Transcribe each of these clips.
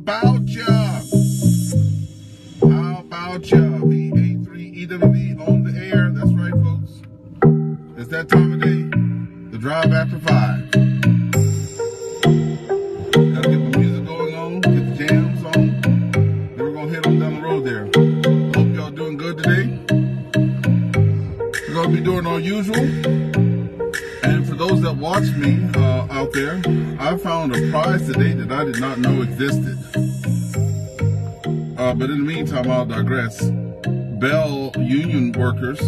about ya? How about ya? VA3EWV on the air. That's right, folks. It's that time of day. The drive after 5. Gotta get the music going on, get the jams on. Then we're gonna head on down the road there. Hope y'all doing good today. We're gonna be doing our usual. And for those that watch me out there, I found a prize today that I did not know existed. But in the meantime, I'll digress. Bell union workers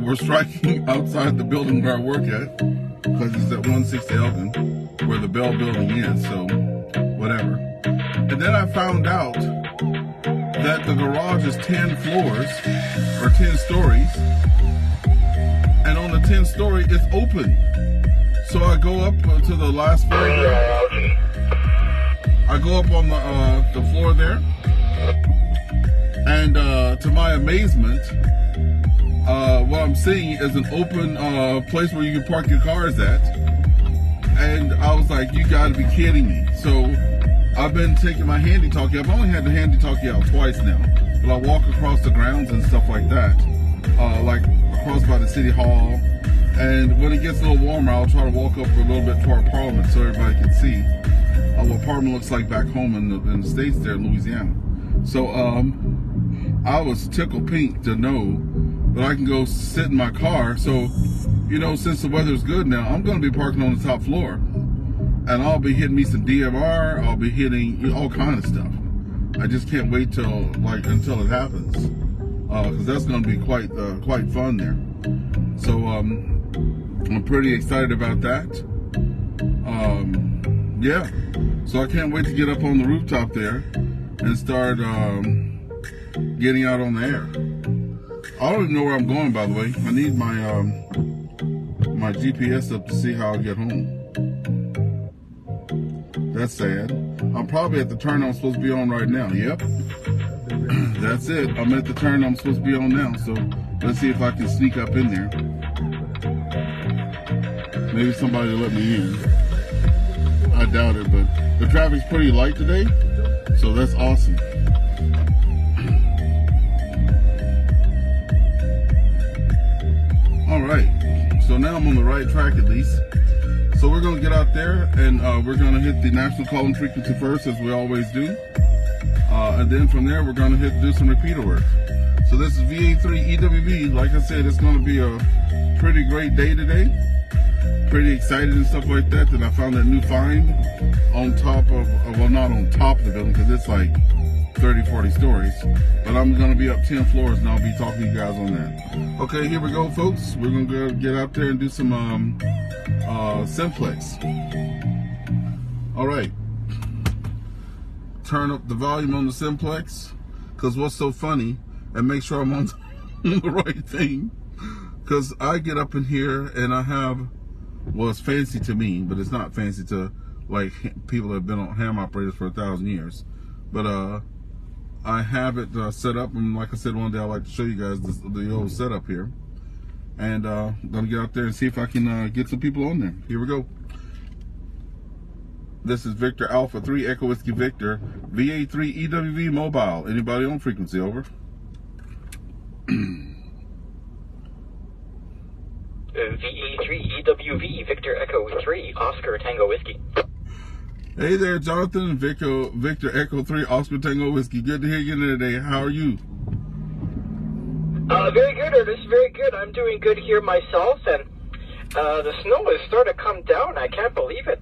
were striking outside the building where I work at, because it's at 160 Elgin, where the Bell building is, so whatever. And then I found out that the garage is 10 floors, or 10 stories, and on the 10th story, it's open. So I go up to the last floor there. I go up on the floor there, and to my amazement, what I'm seeing is an open place where you can park your cars at. And I was like, you gotta be kidding me. So I've been taking my handy talkie. I've only had the handy talkie out twice now, but I walk across the grounds and stuff like that, like across by the city hall. And when it gets a little warmer, I'll try to walk up a little bit to our Parliament so everybody can see what Parliament looks like back home in the States there in Louisiana. So I was tickled pink to know that I can go sit in my car. So, you know, since the weather's good now, I'm going to be parking on the top floor. And I'll be hitting me some DMR. I'll be hitting all kinds of stuff. I just can't wait until it happens. Because that's going to be quite fun there. So I'm pretty excited about that. Yeah. So I can't wait to get up on the rooftop there and start getting out on the air. I don't even know where I'm going, by the way. I need my my GPS up to see how I get home. That's sad. I'm probably at the turn I'm supposed to be on right now. Yep. That's it. I'm at the turn I'm supposed to be on now. So let's see if I can sneak up in there. Maybe somebody will let me in. I doubt it, but the traffic's pretty light today, so that's awesome. All right, so now I'm on the right track at least. So we're gonna get out there and we're gonna hit the national calling frequency first, as we always do. And then from there, we're gonna do some repeater work. So this is VA3EWV. Like I said, it's gonna be a pretty great day today. Pretty excited and stuff like that I found that new find on top of, well, not on top of the building, because it's like 30, 40 stories. But I'm gonna be up 10 floors and I'll be talking to you guys on that. Okay, here we go, folks. We're gonna go get out there and do some simplex. All right. Turn up the volume on the simplex, because what's so funny, and make sure I'm on the right thing, because I get up in here and I have, well, it's fancy to me, but it's not fancy to like people that have been on ham operators for 1,000 years. But I have it set up, and like I said, one day I'd like to show you guys the old setup here. And I'm gonna get out there and see if I can get some people on there. Here we go. This is Victor Alpha 3 Echo Whiskey Victor, VA3EWV mobile. Anybody on frequency? Over. VA3EWV Victor Echo 3 Oscar Tango Whiskey. Hey there, Jonathan. Victor Echo 3 Oscar Tango Whiskey. Good to hear you today. How are you? Very good, Ernest. Very good. I'm doing good here myself, and the snow has started to come down. I can't believe it.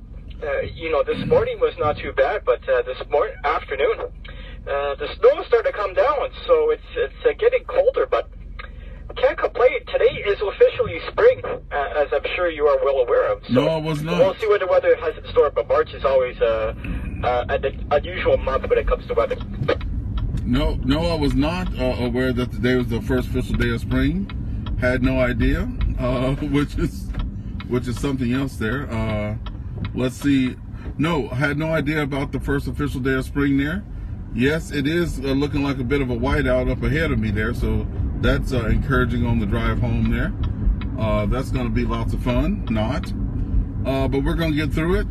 You know, this morning was not too bad, but this afternoon, the snow has started to come down, so it's getting colder, but can't complain. Today is officially spring, as I'm sure you are well aware of. So no, I was not. We'll see what the weather has in store, but March is always an unusual month when it comes to weather. No, I was not aware that today was the first official day of spring. Had no idea, which is something else there. Let's see. No, I had no idea about the first official day of spring there. Yes, it is looking like a bit of a whiteout up ahead of me there, so that's encouraging on the drive home there. That's going to be lots of fun. But we're going to get through it.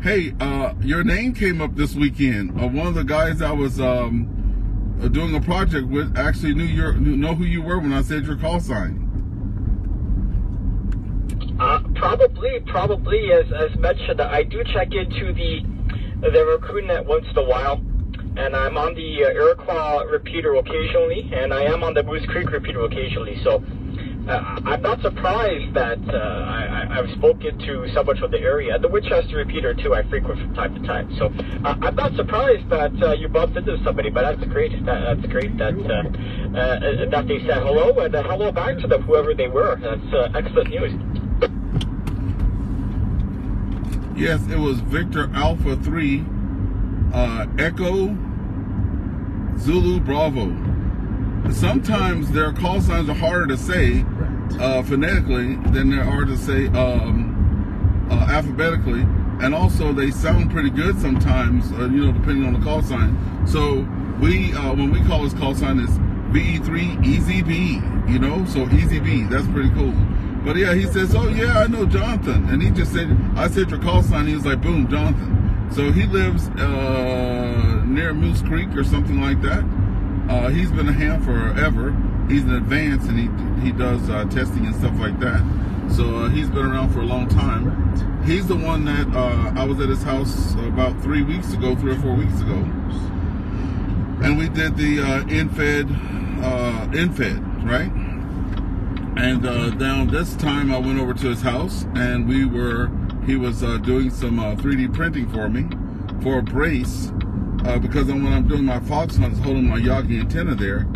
Hey, your name came up this weekend. One of the guys I was doing a project with actually know who you were when I said your call sign. Probably as mentioned, I do check into the Raccoon Net once in a while, and I'm on the Iroquois repeater occasionally, and I am on the Moose Creek repeater occasionally. So I'm not surprised that I've spoken to someone from the area. The Winchester repeater too, I frequent from time to time. So I'm not surprised that you bumped into somebody, but that's great. That's great that they said hello, and hello back to them, whoever they were. That's excellent news. Yes, it was Victor Alpha 3, Echo, Zulu Bravo. Sometimes their call signs are harder to say phonetically than they are to say alphabetically, and also they sound pretty good sometimes, depending on the call sign. So we, when we call this call sign, is VE3 Easy B, so Easy B. That's pretty cool. But yeah, he says, oh yeah, I know Jonathan. And he just said, I said your call sign. He was like, boom, Jonathan. So he lives near Moose Creek or something like that. He's been a ham forever. He's in advance and he does testing and stuff like that. So he's been around for a long time. He's the one that I was at his house about 3 or 4 weeks ago. And we did the infed, right? And now this time I went over to his house and he was doing some 3D printing for me for a brace, because when I'm doing my fox hunts, holding my Yagi antenna there,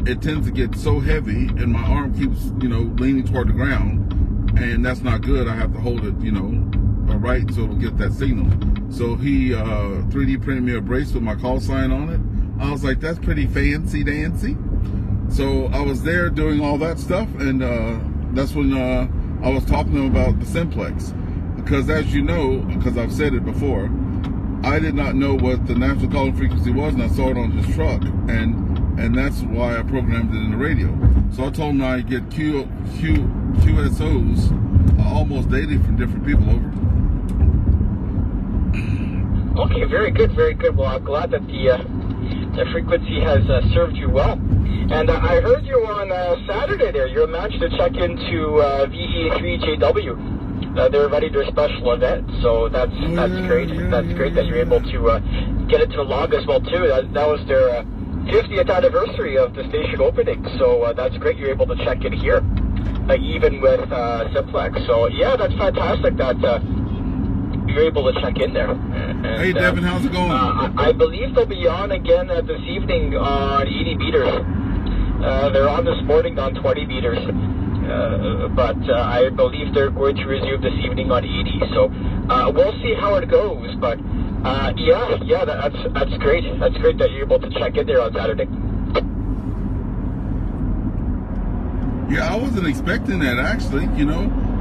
it tends to get so heavy and my arm keeps, leaning toward the ground, and that's not good. I have to hold it, right, so it'll get that signal. So he 3D printed me a brace with my call sign on it. I was like, that's pretty fancy dancy. So I was there doing all that stuff, and that's when I was talking to him about the simplex. Because as you know, because I've said it before, I did not know what the natural calling frequency was, and I saw it on his truck, and that's why I programmed it in the radio. So I told him I get QSOs almost daily from different people over. Okay, very good, very good. Well, I'm glad that the frequency has served you well. And I heard you on Saturday there. You managed to check into VE3JW. They're ready to their special event, so that's great. That's great that you're able to get into the log as well too. That was their 50th anniversary of the station opening, so that's great. You're able to check in here, even with Simplex. So yeah, that's fantastic that you're able to check in there. And, hey Devin, how's it going? I believe they'll be on again this evening on 80 meters. They're on this morning on 20 meters, but I believe they're going to resume this evening on 80. So we'll see how it goes. But yeah, that's great. That's great that you're able to check in there on Saturday. Yeah, I wasn't expecting that actually.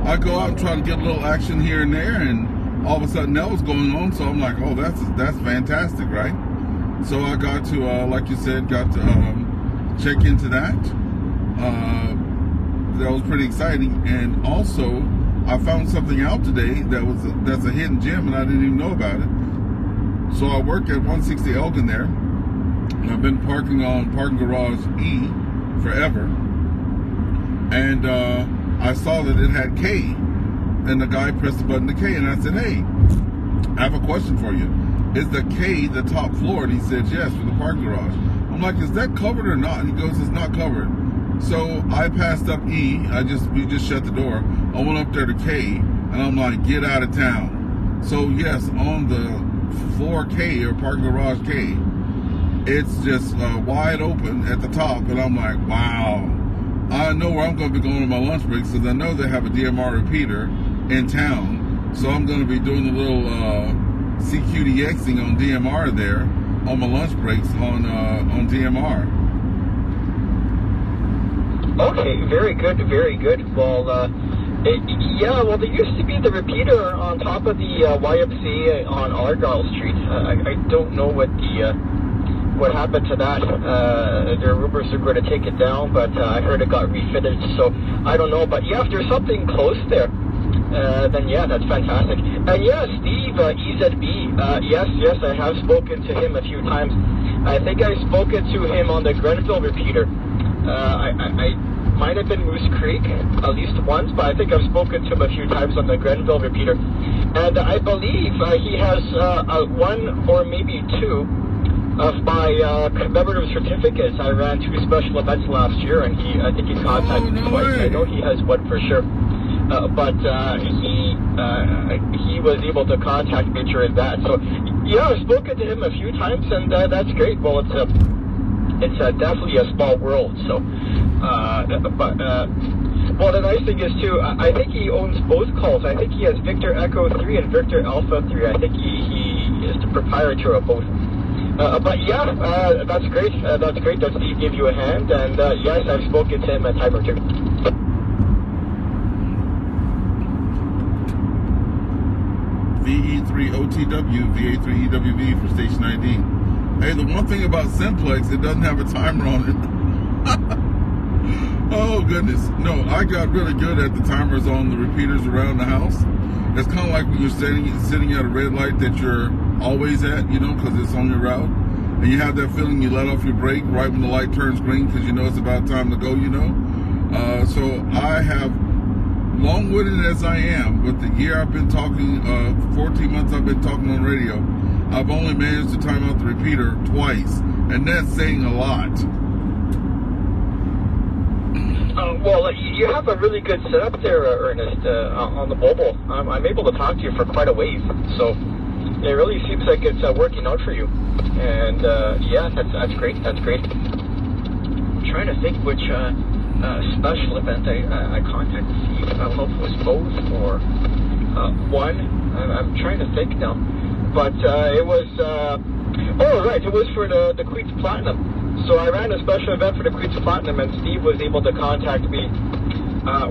I go out and try to get a little action here and there, and all of a sudden that was going on. So I'm like, oh, that's fantastic, right? So I got to, like you said, check into that. That was pretty exciting, and also I found something out today that's a hidden gem, and I didn't even know about it. So I work at 160 Elgin there, and I've been parking on parking garage E forever, and I saw that it had K, and the guy pressed the button to K, and I said, hey, I have a question for you. Is the K the top floor? And he said yes, for the parking garage. I'm like, is that covered or not? And he goes, it's not covered. So I passed up E. We just shut the door. I went up there to K, and I'm like, get out of town. So yes, on the floor K, or parking garage K, it's just wide open at the top, and I'm like, wow. I know where I'm going to be going on my lunch breaks, because I know they have a DMR repeater in town. So I'm going to be doing a little CQDXing on DMR there on my lunch breaks on DMR. Okay, very good, very good. Well, yeah, well, there used to be the repeater on top of the YMCA on Argyle Street. I don't know what happened to that. There are rumors they're going to take it down, but I heard it got refitted, so I don't know. But yeah, if there's something close there, then yeah, that's fantastic. And yeah, Steve, EZB, yes, I have spoken to him a few times. I think I've spoken to him on the Grenville repeater. I might have been Moose Creek at least once, but I think I've spoken to him a few times on the Grenville repeater. And I believe he has one or maybe two of my commemorative certificates. I ran 2 special events last year, and I think he contacted me twice. I know he has one for sure. But he was able to contact me during that. So yeah, I've spoken to him a few times, and that's great. Well, it's definitely a small world. So, well, the nice thing is too, I think he owns both calls. I think he has Victor Echo 3 and Victor Alpha 3. I think he is the proprietor of both. But yeah, that's great. That's great that Steve gave you a hand, and yes, I've spoken to him a time or two. VE3OTW, VA3EWV for station ID. Hey, the one thing about Simplex, it doesn't have a timer on it. Oh, goodness. No, I got really good at the timers on the repeaters around the house. It's kind of like when you're sitting at a red light that you're always at, you know, because it's on your route. And you have that feeling you let off your brake right when the light turns green because you know it's about time to go, you know. So I have, long-winded as I am, with the year I've been talking, 14 months I've been talking on radio, I've only managed to time out the repeater twice, and that's saying a lot. Well, you have a really good setup there, Ernest, on the mobile. I'm able to talk to you for quite a ways, so it really seems like it's working out for you. And yeah, that's great. That's great. I'm trying to think which special event I contacted Steve. I don't know if it was both or one. I'm trying to think now. But it was, oh right, it was for the Queets Platinum. So I ran a special event for the Queets Platinum, and Steve was able to contact me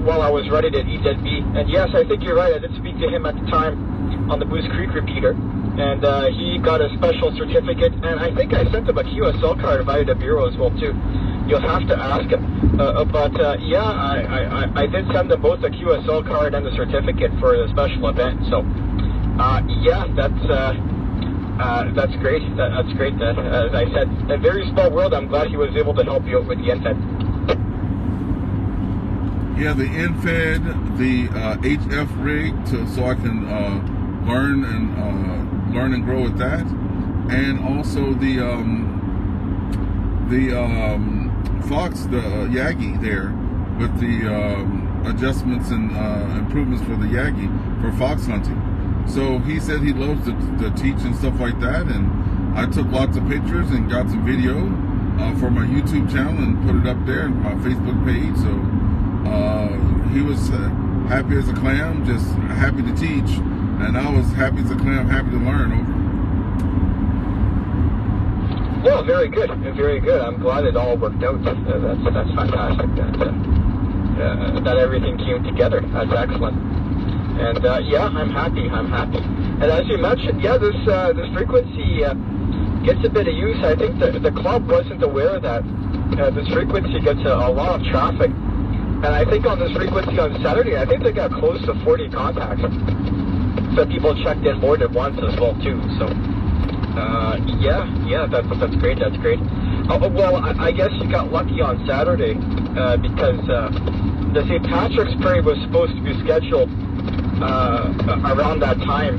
while I was running at EZB. And yes, I think you're right. I did speak to him at the time on the Moose Creek repeater, and he got a special certificate. And I think I sent him a QSL card via the bureau as well too. You'll have to ask him. But yeah, I did send them both a QSL card and a certificate for the special event. So yeah, that's great. That's great. As I said, a very small world. I'm glad he was able to help you out with the NFED. Yeah, the NFED, the HF rig, so I can learn and grow with that, and also the Fox, the Yagi there, with the adjustments and improvements for the Yagi for fox hunting. So he said he loves to teach and stuff like that, and I took lots of pictures and got some video for my YouTube channel and put it up there on my Facebook page. So he was happy as a clam, just happy to teach, and I was happy as a clam, happy to learn over. Well, very good, very good. I'm glad it all worked out. That's fantastic. That everything came together. That's excellent. And yeah, I'm happy. And as you mentioned, yeah, this frequency gets a bit of use. I think the club wasn't aware that this frequency gets a lot of traffic. And I think on this frequency on Saturday, I think they got close to 40 contacts. So people checked in more than once as well too. So yeah, that's great. That's great. Well, I guess you got lucky on Saturday because the St. Patrick's Parade was supposed to be scheduled around that time,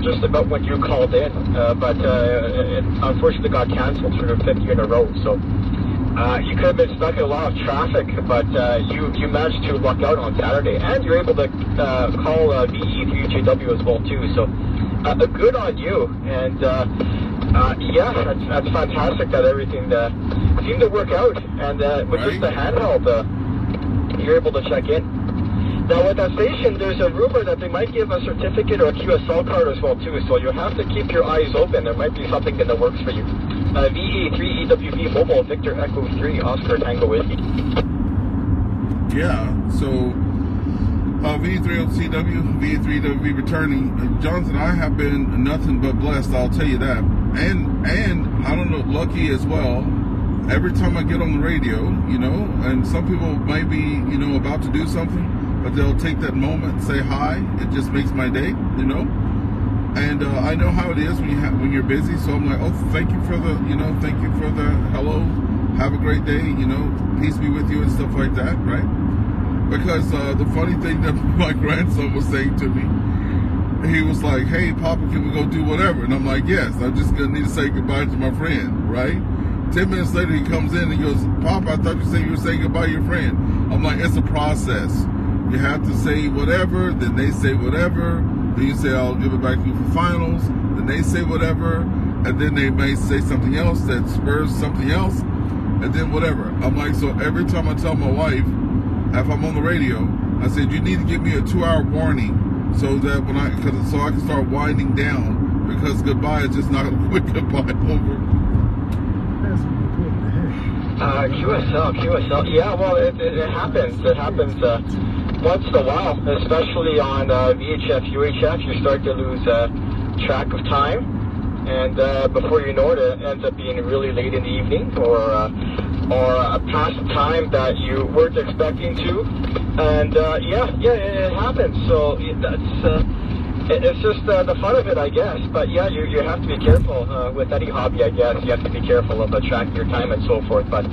just about when you called in, but it unfortunately got canceled for the 5th year in a row. So you could have been stuck in a lot of traffic, but you managed to luck out on Saturday, and you're able to call VE3JW as well too. So good on you, and yeah, that's fantastic that everything seemed to work out, and with just the handheld, you're able to check in. Now with that station, there's a rumor that they might give a certificate or a QSL card as well too, so you'll have to keep your eyes open. There might be something in the works for you. VA3EWV Mobile, Victor Echo 3, Oscar Tango Whiskey. Yeah, so V3OCW, V3WV returning. Johnson, I have been nothing but blessed, I'll tell you that. And I don't know, lucky as well. Every time I get on the radio, you know, and some people might be, you know, about to do something, but they'll take that moment and say hi. It just makes my day, you know. And I know how it is when you're busy, so I'm like, oh, thank you for the, thank you for the hello, have a great day, peace be with you and stuff like that, right? Because the funny thing that my grandson was saying to me, he was like, hey, Papa, can we go do whatever? And I'm like, yes, I'm just gonna need to say goodbye to my friend, right? 10 minutes later, he comes in and he goes, Papa, I thought you said you were saying goodbye to your friend. I'm like, it's a process. You have to say whatever, then they say whatever. Then you say, I'll give it back to you for finals. Then they say whatever. And then they may say something else that spurs something else. And then whatever. I'm like, so every time I tell my wife, if I'm on the radio, I said, you need to give me a 2-hour warning so that so I can start winding down, because goodbye is just not a quick goodbye over. QSL. Yeah, well, it happens. It happens once in a while, especially on VHF, UHF. You start to lose track of time, and before you know it, it ends up being really late in the evening, or past the time that you weren't expecting to. And it happens. So it's just the fun of it, I guess. But yeah, you have to be careful with any hobby, I guess. You have to be careful of tracking your time and so forth. But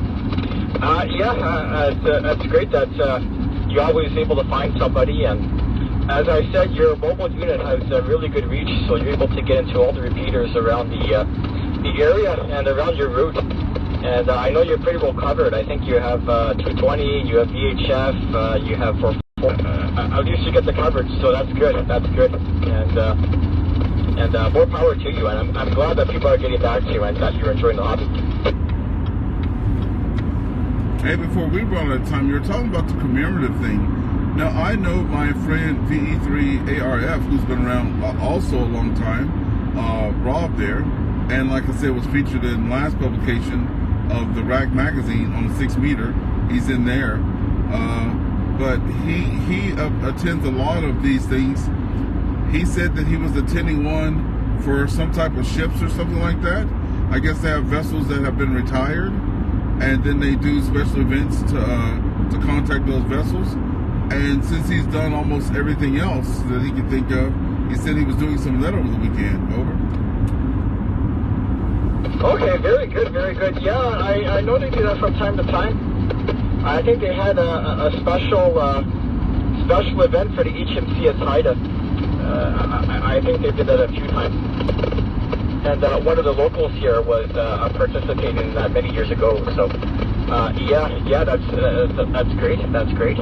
that's great that you're always able to find somebody. And as I said, your mobile unit has a really good reach, so you're able to get into all the repeaters around the area and around your route. And I know you're pretty well covered. I think you have 220, you have VHF, you have 4. At least you get the coverage, so that's good. That's good, and more power to you. And I'm glad that people are getting back to you and that you're enjoying the hobby. Hey, before we run out of time, you were talking about the commemorative thing. Now I know my friend VE3ARF, who's been around also a long time, Rob there, and like I said, was featured in last publication of the Rack magazine on the 6 meter. He's in there. But he attends a lot of these things. He said that he was attending one for some type of ships or something like that. I guess they have vessels that have been retired, and then they do special events to contact those vessels. And since he's done almost everything else that he can think of, he said he was doing some of that over the weekend. Over. Okay, very good, very good. Yeah, I know they do that from time to time. I think they had a special event for the HMC at Haida. I think they did that a few times. And one of the locals here was participating in that many years ago. So, that's great. That's great.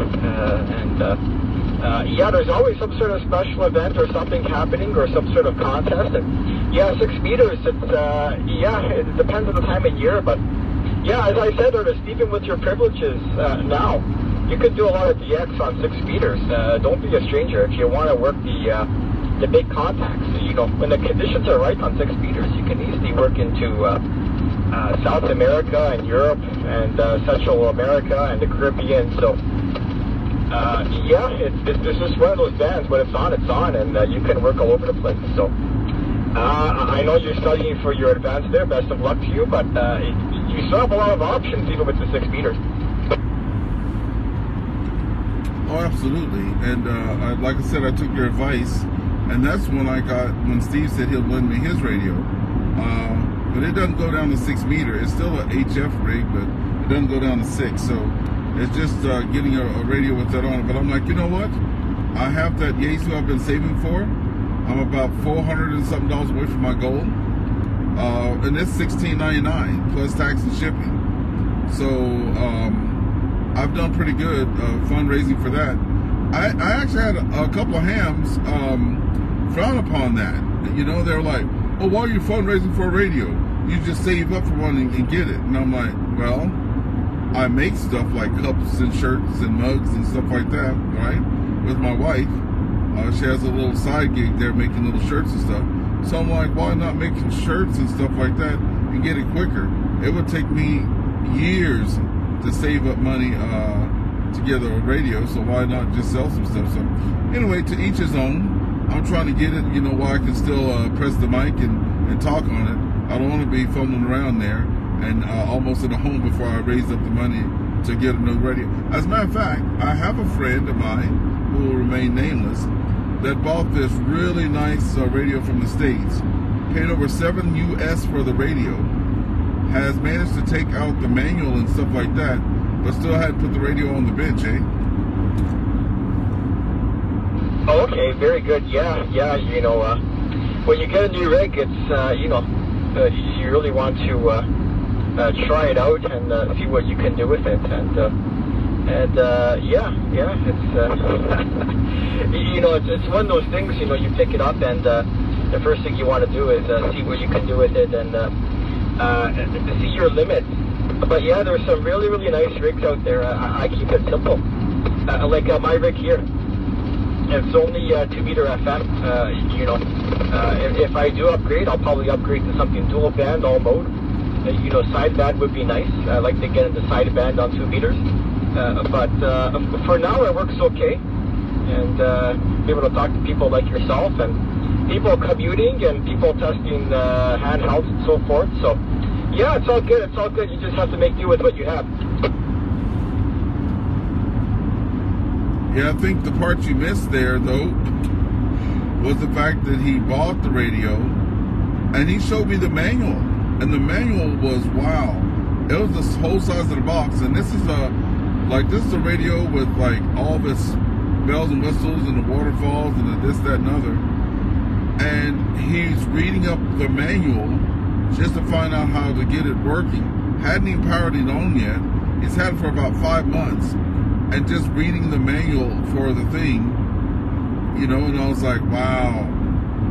There's always some sort of special event or something happening or some sort of contest. And 6 meters. It depends on the time of year, but. Yeah, as I said, Ernest, even with your privileges now, you could do a lot of DX on 6 meters. Don't be a stranger if you want to work the big contacts. When the conditions are right on 6 meters, you can easily work into South America and Europe and Central America and the Caribbean. So, it's just one of those bands. When it's on, and you can work all over the place. So, I know you're studying for your advance there. Best of luck to you, but you still have a lot of options even with the 6 meters. Oh, absolutely. And like I said, I took your advice, and that's when Steve said he'll lend me his radio. But it doesn't go down to 6 meter. It's still an HF rig, but it doesn't go down to 6. So it's just getting a radio with that on it. But I'm like, you know what? I have that Yaesu I've been saving for. I'm about $400 and something away from my goal. And it's $16.99 plus tax and shipping. So I've done pretty good fundraising for that. I actually had a couple of hams frown upon that. They're like, oh, why are you fundraising for a radio? You just save up for one and get it. And I'm like, well, I make stuff like cups and shirts and mugs and stuff like that, right? With my wife. She has a little side gig there making little shirts and stuff. So I'm like, why not make shirts and stuff like that and get it quicker? It would take me years to save up money to get a radio, so why not just sell some stuff? So anyway, to each his own. I'm trying to get it, while I can still press the mic and talk on it. I don't want to be fumbling around there and almost at home before I raise up the money to get a new radio. As a matter of fact, I have a friend of mine who will remain nameless, that bought this really nice radio from the States, paid over $7 US for the radio, has managed to take out the manual and stuff like that, but still had put the radio on the bench, eh? Oh, okay, very good. Yeah, you know, when you get a new rig, it's, you know, you really want to try it out and see what you can do with it. And yeah, it's, you know, it's one of those things, you know, you pick it up and the first thing you want to do is see what you can do with it and see your limits. But yeah, there's some really, really nice rigs out there. I keep it simple. Like my rig here. It's only 2 meter FM. You know, if I do upgrade, I'll probably upgrade to something dual band, all mode. You know, sideband would be nice. I like to get into sideband on 2 meters. But for now, it works okay. And be able to talk to people like yourself and people commuting and people testing handhelds and so forth. So, yeah, it's all good. It's all good. You just have to make do with what you have. Yeah, I think the part you missed there, though, was the fact that he bought the radio and he showed me the manual. And the manual was, wow. It was the whole size of the box. And this is a radio with like all this bells and whistles and the waterfalls and the this, that, and other. And he's reading up the manual just to find out how to get it working. Hadn't even powered it on yet. He's had it for about 5 months. And just reading the manual for the thing, you know, and I was like, wow,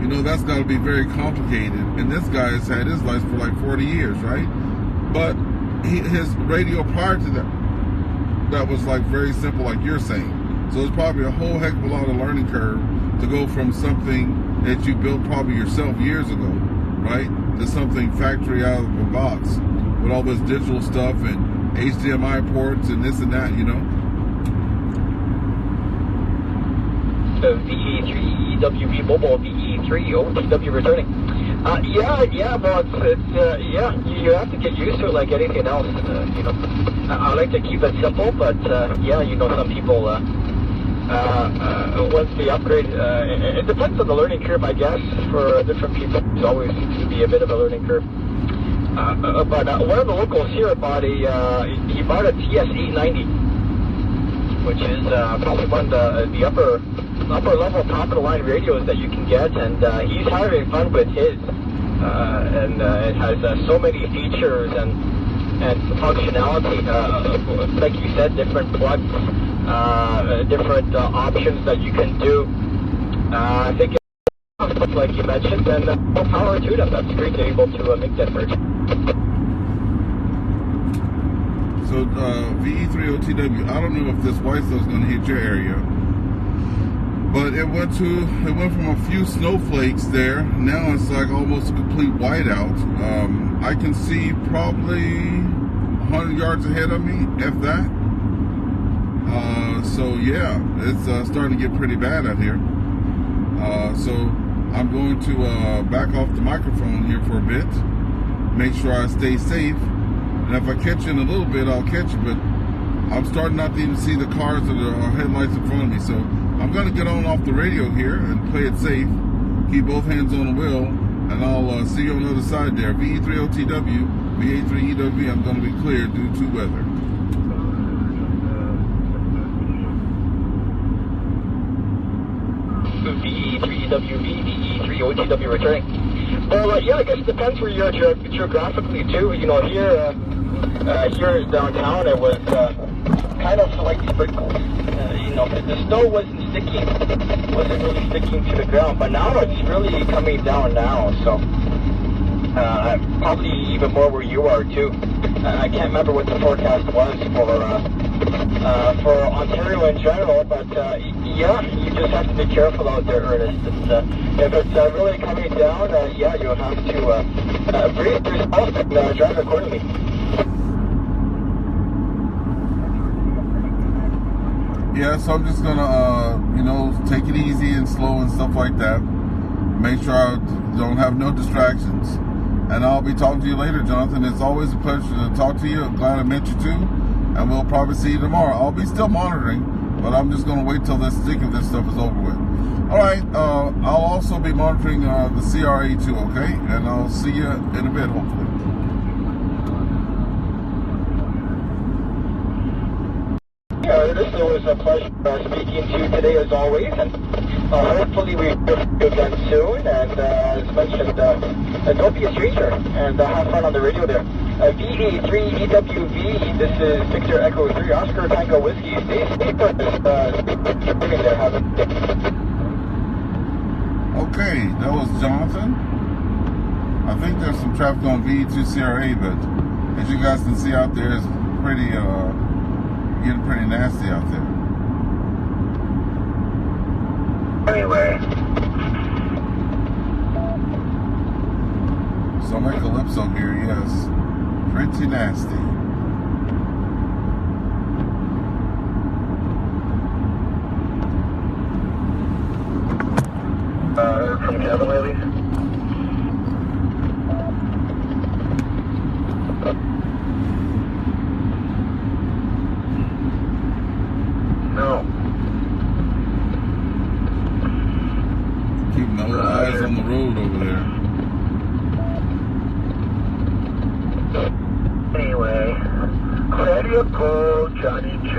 you know, that's got to be very complicated. And this guy has had his life for like 40 years, right? But his radio prior to that was like very simple, like you're saying. So it's probably a whole heck of a lot of learning curve to go from something that you built probably yourself years ago, right, to something factory out of a box with all this digital stuff and HDMI ports and this and that, you know. VE3EWV mobile, VE3OTW returning. Yeah, well, it's yeah, you have to get used to it like anything else. You know, I like to keep it simple, but yeah, you know, some people once they upgrade, it depends on the learning curve, I guess. For different people, it always seems to be a bit of a learning curve. But one of the locals here bought he bought a TS890, which is probably one of the upper level top of the line radios that you can get, and he's having fun with his, and it has so many features and functionality, like you said, different plugs, different options that you can do. I think it's like you mentioned, and more power to them. That's great to be able to make that merge. So VE3OTW, I don't know if this white stuff's going to hit your area, but it went from a few snowflakes there. Now it's like almost a complete whiteout. I can see probably 100 yards ahead of me, if that. So yeah, it's starting to get pretty bad out here. So I'm going to back off the microphone here for a bit, make sure I stay safe. And if I catch you in a little bit, I'll catch you, but I'm starting not to even see the cars or the headlights in front of me. So I'm going to get on off the radio here and play it safe, keep both hands on the wheel, and I'll see you on the other side there. VE3OTW, VA3EWV, I'm going to be clear due to weather. VE3EWV, VE3OTW returning. Well, yeah, I guess it depends where you're geographically too. You know, here downtown, it was kind of like sprinkles. You know, the snow wasn't really sticking to the ground, but now it's really coming down now. So probably even more where you are too. I can't remember what the forecast was for Ontario in general, but yeah, you just have to be careful out there, Ernest. If it's really coming down, yeah, you'll have to breathe yourself and drive accordingly. Yeah, so I'm just gonna, you know, take it easy and slow and stuff like that. Make sure I don't have no distractions. And I'll be talking to you later, Jonathan. It's always a pleasure to talk to you. I'm glad I met you too. And we'll probably see you tomorrow. I'll be still monitoring, But I'm just gonna wait till the stick of this stuff is over with. All right, I'll also be monitoring the CRA too, okay? And I'll see you in a bit, hopefully. Yeah, this was a pleasure speaking to you today as always, and hopefully we will see you again soon. And as mentioned, don't be a stranger, and have fun on the radio there. VA3EWV, this is Victor Echo 3, Oscar Tango Whiskey. Stay safe for this living there. Have a good day. Okay, that was Jonathan. I think there's some traffic on VE2CRA, but as you guys can see out there, it's pretty, getting pretty nasty out there. Anyway. So my Calypso here, yes, pretty nasty. From cabin lately? No. Keeping those eyes on the road over there. Anyway, Claudia Cole, Johnny Joe.